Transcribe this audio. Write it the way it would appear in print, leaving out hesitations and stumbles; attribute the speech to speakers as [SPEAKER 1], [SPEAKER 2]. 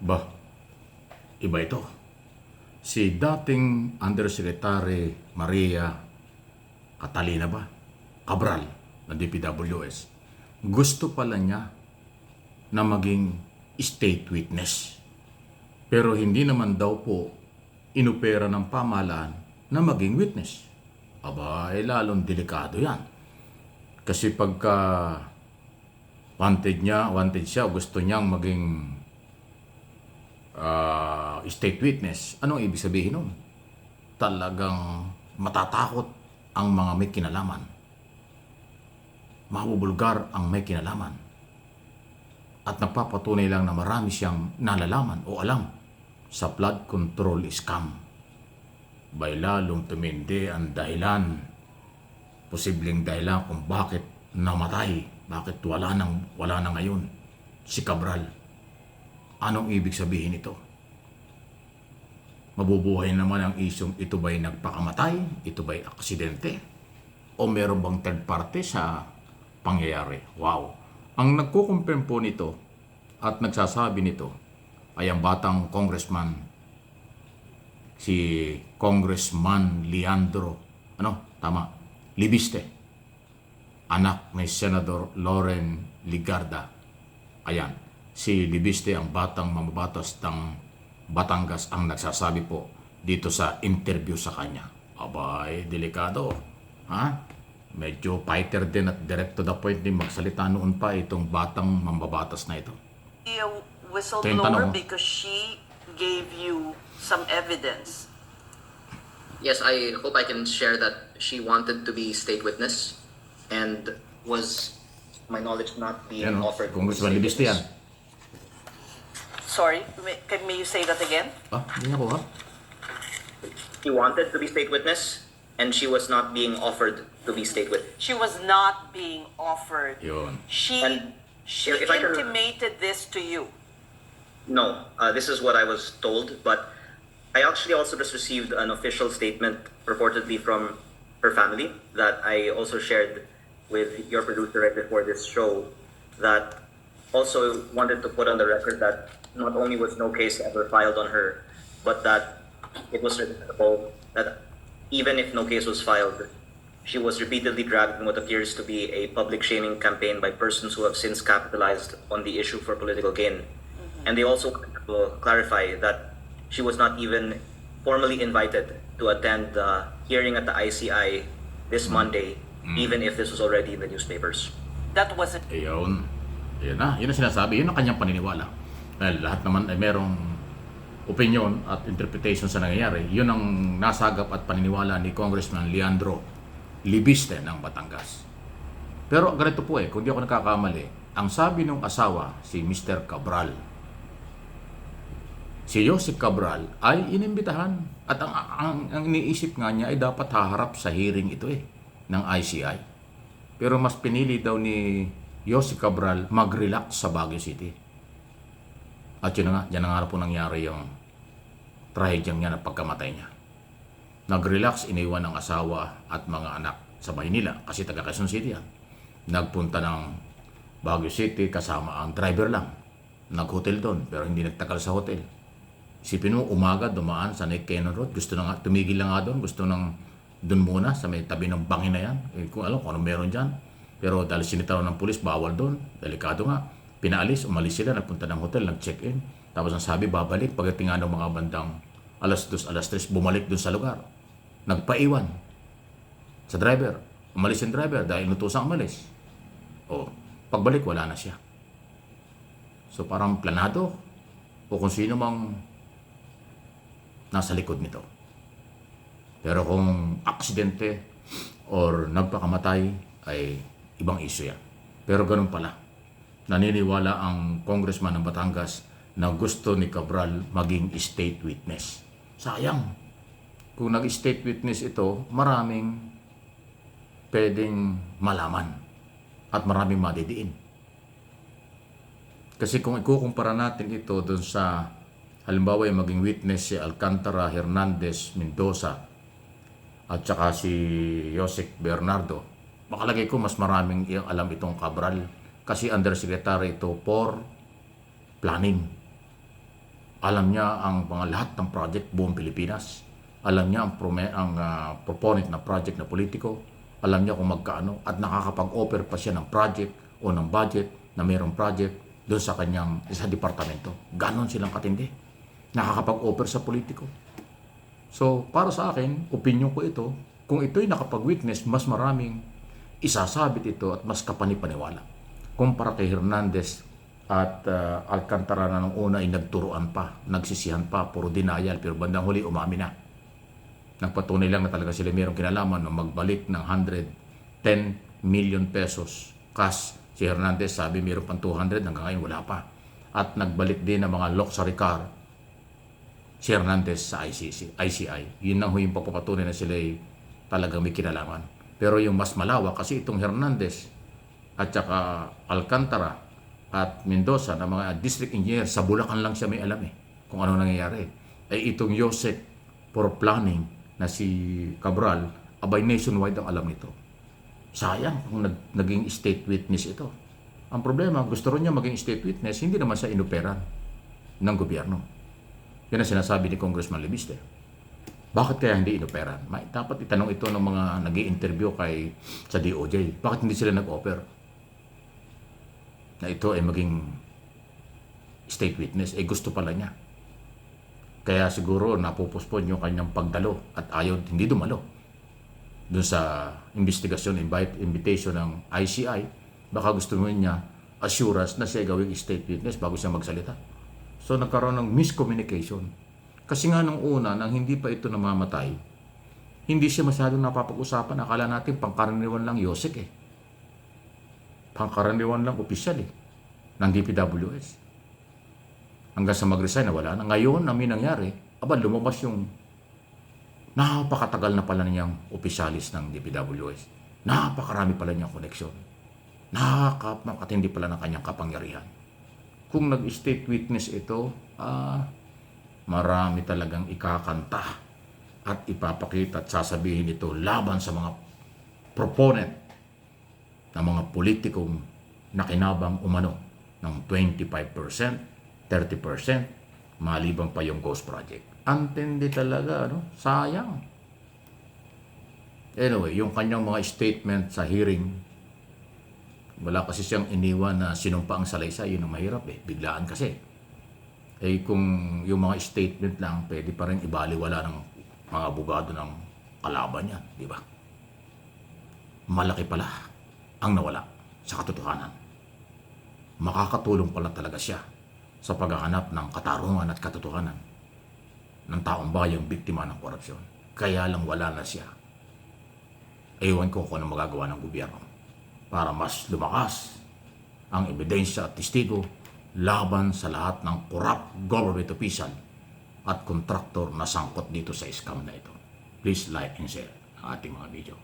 [SPEAKER 1] Bah, iba ito. Si dating Undersecretary Maria Catalina ba? Cabral ng DPWS. Gusto pala niya na maging state witness. Pero hindi naman daw po inopera ng pamahalaan na maging witness. Aba, lalong delikado yan. Kasi pagka wanted siya, gusto niyang maging state witness, anong ibig sabihin nun? Talagang matatakot ang mga may kinalaman. Mabubulgar ang may kinalaman. At napapatunay lang na marami siyang nalalaman o alam sa flood control scam. Bay lalong tumindi ang dahilan, posibleng dahilan kung bakit namatay, bakit wala na ngayon si Cabral. Anong ibig sabihin ito? Mabubuhay naman ang isyong ito ba'y nagpakamatay? Ito ba'y aksidente? O meron bang third party sa pangyayari? Wow! Ang nagkukumpirm po nito at nagsasabi nito ay ang batang congressman, si Congressman Leandro, Libiste, anak ni Senador Loren Ligarda. Ayan, si Libiste, ang batang mamabatas ng Batangas, ang nagsasabi po dito sa interview sa kanya. Abay, delikado. Ha? Medyo fighter din at direct to the point din magsalita noon pa itong batang mambabatas na ito.
[SPEAKER 2] A whistleblower because she gave you some evidence.
[SPEAKER 3] Yes, I hope I can share that she wanted to be state witness and was, my knowledge, not being offered.
[SPEAKER 1] Congressman Libiste yan.
[SPEAKER 2] Sorry, may you say that again?
[SPEAKER 1] Hindi ako ha?
[SPEAKER 3] She wanted to be state witness and she was not being offered to be state witness.
[SPEAKER 2] She was not being offered.
[SPEAKER 1] Yun.
[SPEAKER 2] She
[SPEAKER 3] if I can-
[SPEAKER 2] intimated this to you.
[SPEAKER 3] No, this is what I was told, but I actually also just received an official statement purportedly from her family that I also shared with your producer right before this show, that also wanted to put on the record that not only was no case ever filed on her, but that it was remarkable that even if no case was filed, she was repeatedly dragged in what appears to be a public shaming campaign by persons who have since capitalized on the issue for political gain. And they also clarify that she was not even formally invited to attend the hearing at the ICI this Monday, even if this was already in the newspapers.
[SPEAKER 2] That wasn't.
[SPEAKER 1] Ayun. Yun na. Yun ang sinasabi. Yun ang kanyang paniniwala. Dahil lahat naman ay merong opinion at interpretation sa nangyayari. Yun ang nasagap at paniniwala ni Congressman Leandro Libiste ng Batangas. Pero ganito po kung di ako nakakamali, ang sabi ng asawa, si Mr. Cabral, si Joseph Cabral ay inimbitahan at ang iniisip nga niya ay dapat haharap sa hearing ito ng ICI. Pero mas pinili daw ni Joseph Cabral mag-relax sa Baguio City. At yun na nga, dyan na nga po nangyari yung trahedyang niya na pagkamatay niya. Nag-relax, iniwan ng asawa at mga anak sa Maynila kasi taga Quezon City yan. Nagpunta ng Baguio City kasama ang driver lang. Nag-hotel doon pero hindi nagtagal sa hotel. Isipin mo, umaga dumaan sa Nick Cannon Road. Gusto na nga, tumigil lang nga doon. Gusto nang doon muna sa may tabi ng bangin na yan. Kung alam kung anong meron dyan. Pero dahil sinitaw ng pulis, bawal doon. Delikado nga. Pinaalis, umalis sila, nagpunta ng hotel, nag-check-in. Tapos ang sabi, babalik. Pagdating nga ng mga bandang alas 2, alas 3, bumalik doon sa lugar. Nagpaiwan sa driver. Umalis yung driver dahil nutusang umalis. Pagbalik, wala na siya. So parang planado o kung sino mang nasa likod nito. Pero kung aksidente or nagpakamatay ay ibang issue yan. Pero ganun pala. Naniniwala ang congressman ng Batangas na gusto ni Cabral maging state witness. Sayang. Kung nag-state witness ito, maraming pwedeng malaman at maraming madidiin. Kasi kung ikukumpara natin ito doon sa halimbawa yung maging witness si Alcantara, Hernandez, Mendoza at saka si Joseph Bernardo, makalagay ko mas maraming alam itong Cabral kasi undersecretary ito for planning. Alam niya ang mga lahat ng project buong Pilipinas. Alam niya ang proponent na project na politiko. Alam niya kung magkaano at nakakapag-offer pa siya ng project o ng budget na mayroong project doon sa kanyang sa departamento. Ganon silang katindi. Nakakapag-offer sa politiko. So, para sa akin, opinion ko ito, kung ito'y nakapag-witness, mas maraming isasabit ito at mas kapanipaniwala. Kumpara kay Hernandez at Alcantara na nung una ay nagturuan pa, nagsisihan pa, puro denial, pero bandang huli umami na. Nagpatunay lang na talaga sila mayroong kinalaman na magbalik ng 110 million pesos cash. Si Hernandez sabi mayroon pang 200, hanggang ngayon wala pa. At nagbalik din ng mga luxury car si Hernandez sa ICI. Yun ang huyong papapatunay na sila ay talagang may kinalaman. Pero yung mas malawak kasi itong Hernandez at saka Alcantara at Mendoza na mga district engineer, sa Bulacan lang siya may alam kung ano nangyayari. Ay itong Yosek for planning na si Cabral, abay nationwide ang alam nito. Sayang kung naging state witness ito. Ang problema, gusto rin niya maging state witness, hindi naman siya inoperan ng gobyerno. Yan ang sinasabi ni Congressman Lebiste. Bakit kaya hindi inoperan? Dapat itanong ito ng mga nag-i-interview sa DOJ. Bakit hindi sila nag-offer na ito ay maging state witness? Gusto pala niya. Kaya siguro napupospon yung kanyang pagdalo at ayaw hindi dumalo doon sa investigasyon, invitation ng ICI. Baka gusto mo niya assurance na siya gawing state witness bago siya magsalita. So nagkaroon ng miscommunication. Kasi nga nung una, nang hindi pa ito namamatay, hindi siya masyadong napapag-usapan. Akala natin pangkaraniwan lang Yosek Pangkaraniwan lang opisyal ng DPWS. Hanggang sa mag-resign na wala na. Ngayon, may nangyari, lumabas yung napakatagal na pala niyang opisyalis ng DPWS. Napakarami pala niyang koneksyon. Nakakatindi pala ng kanyang kapangyarihan. Kung nag-state witness ito, marami talagang ikakanta at ipapakita at sasabihin ito laban sa mga proponent ng mga politikong nakinabang umano ng 25%, 30%, maliban pa yung Ghost Project. Antindi talaga, sayang. Anyway, yung kanyang mga statement sa hearing, wala kasi siyang iniwan na sinumpa ang salaysay, yun ang mahirap biglaan kasi. Kung yung mga statement lang, pwede pa rin ibaliwala ng mga abogado ng kalaban niya, di ba? Malaki pala ang nawala sa katotohanan. Makakatulong pala talaga siya sa paghahanap ng katarungan at katotohanan ng taong bayang biktima ng korupsyon. Kaya lang wala na siya. Ewan ko kung ano magagawa ng gobyerno para mas lumakas ang ebidensya at testigo laban sa lahat ng corrupt government official at kontraktor na sangkot dito sa scam na ito. Please like and share ang ating mga video.